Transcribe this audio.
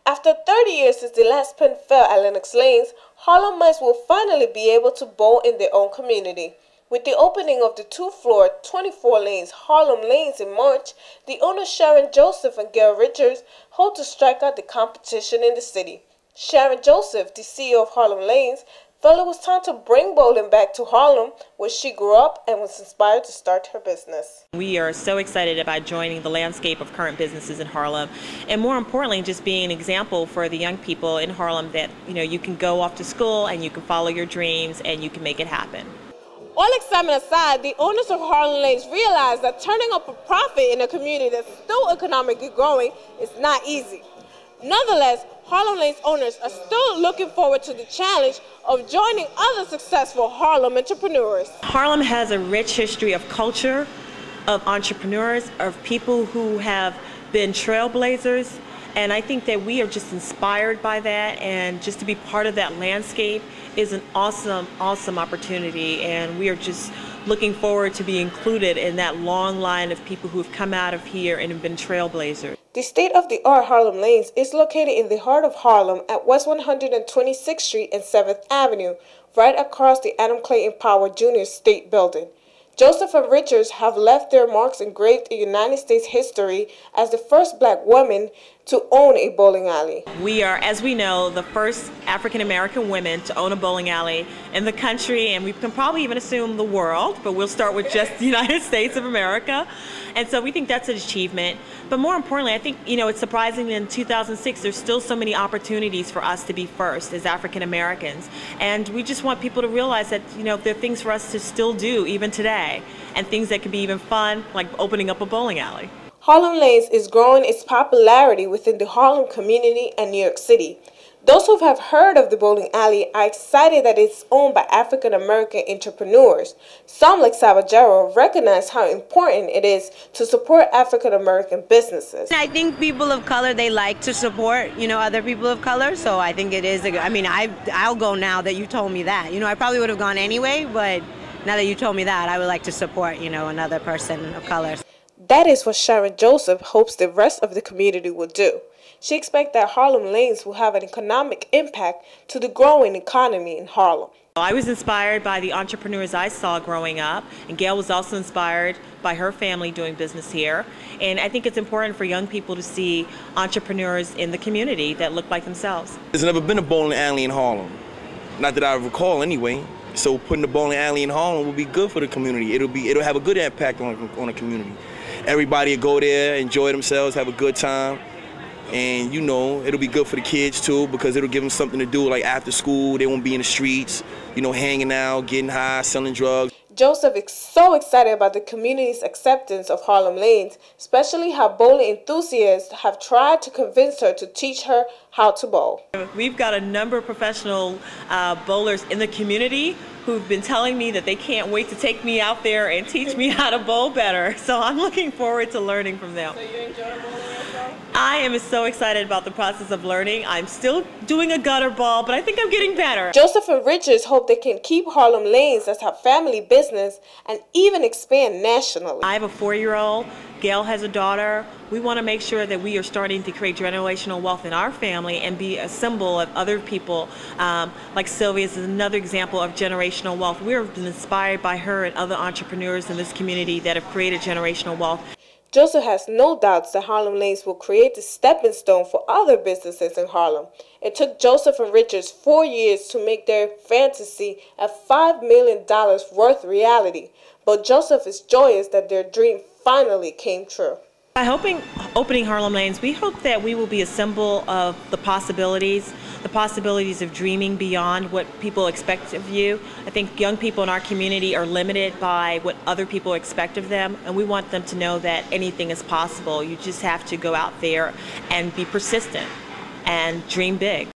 After 30 years since the last pin fell at Lenox Lanes, Harlemites will finally be able to bowl in their own community. With the opening of the two-floor, 24-lanes Harlem Lanes in March, the owners Sharon Joseph and Gail Richards hope to strike out the competition in the city. Sharon Joseph, the CEO of Harlem Lanes, felt it was time to bring bowling back to Harlem, where she grew up and was inspired to start her business. We are so excited about joining the landscape of current businesses in Harlem, and more importantly, just being an example for the young people in Harlem that you can go off to school and you can follow your dreams and you can make it happen. All excitement aside, the owners of Harlem Lanes realize that turning up a profit in a community that's still economically growing is not easy. Nonetheless, Harlem Lanes owners are still looking forward to the challenge of joining other successful Harlem entrepreneurs. Harlem has a rich history of culture, of entrepreneurs, of people who have been trailblazers, and I think that we are just inspired by that, and just to be part of that landscape is an awesome, awesome opportunity, and we are just looking forward to be included in that long line of people who have come out of here and have been trailblazers. The state-of-the-art Harlem Lanes is located in the heart of Harlem at West 126th Street and 7th Avenue, right across the Adam Clayton Powell Jr. State Building. Joseph and Richards have left their marks engraved in United States history as the first black women to own a bowling alley. We are, as we know, the first African-American women to own a bowling alley in the country, and we can probably even assume the world, but we'll start with just the United States of America. And so we think that's an achievement. But more importantly, I think, it's surprising that in 2006 there's still so many opportunities for us to be first as African Americans. And we just want people to realize that, there are things for us to still do even today, and things that can be even fun, like opening up a bowling alley. Harlem Lanes is growing its popularity within the Harlem community and New York City. Those who have heard of the bowling alley are excited that it's owned by African American entrepreneurs. Some, like Sabajero, recognize how important it is to support African American businesses. I think people of color, they like to support, other people of color. So I think it is a good, I'll go now that you told me that. I probably would have gone anyway, but now that you told me that, I would like to support, another person of color. That is what Sharon Joseph hopes the rest of the community will do. She expects that Harlem Lanes will have an economic impact to the growing economy in Harlem. I was inspired by the entrepreneurs I saw growing up, and Gail was also inspired by her family doing business here. And I think it's important for young people to see entrepreneurs in the community that look like themselves. There's never been a bowling alley in Harlem, not that I recall anyway. So putting the bowling alley in Harlem will be good for the community. It'll have a good impact on the community. Everybody will go there, enjoy themselves, have a good time. And it'll be good for the kids too, because it'll give them something to do, like after school. They won't be in the streets, hanging out, getting high, selling drugs. Joseph is so excited about the community's acceptance of Harlem Lanes, especially how bowling enthusiasts have tried to convince her to teach her how to bowl. We've got a number of professional bowlers in the community who've been telling me that they can't wait to take me out there and teach me how to bowl better. So I'm looking forward to learning from them. So you enjoy bowling yourself? I am so excited about the process of learning. I'm still doing a gutter ball, but I think I'm getting better. Joseph and Richards hope they can keep Harlem Lanes as a family business and even expand nationally. I have a 4-year-old. Gail has a daughter. We want to make sure that we are starting to create generational wealth in our family and be a symbol of other people. Like Sylvia is another example of generational wealth. We're inspired by her and other entrepreneurs in this community that have created generational wealth. Joseph has no doubts that Harlem Lanes will create the stepping stone for other businesses in Harlem. It took Joseph and Richards 4 years to make their fantasy of $5 million worth reality, but Joseph is joyous that their dream finally came true. By opening Harlem Lanes, we hope that we will be a symbol of the possibilities of dreaming beyond what people expect of you. I think young people in our community are limited by what other people expect of them, and we want them to know that anything is possible. You just have to go out there and be persistent and dream big.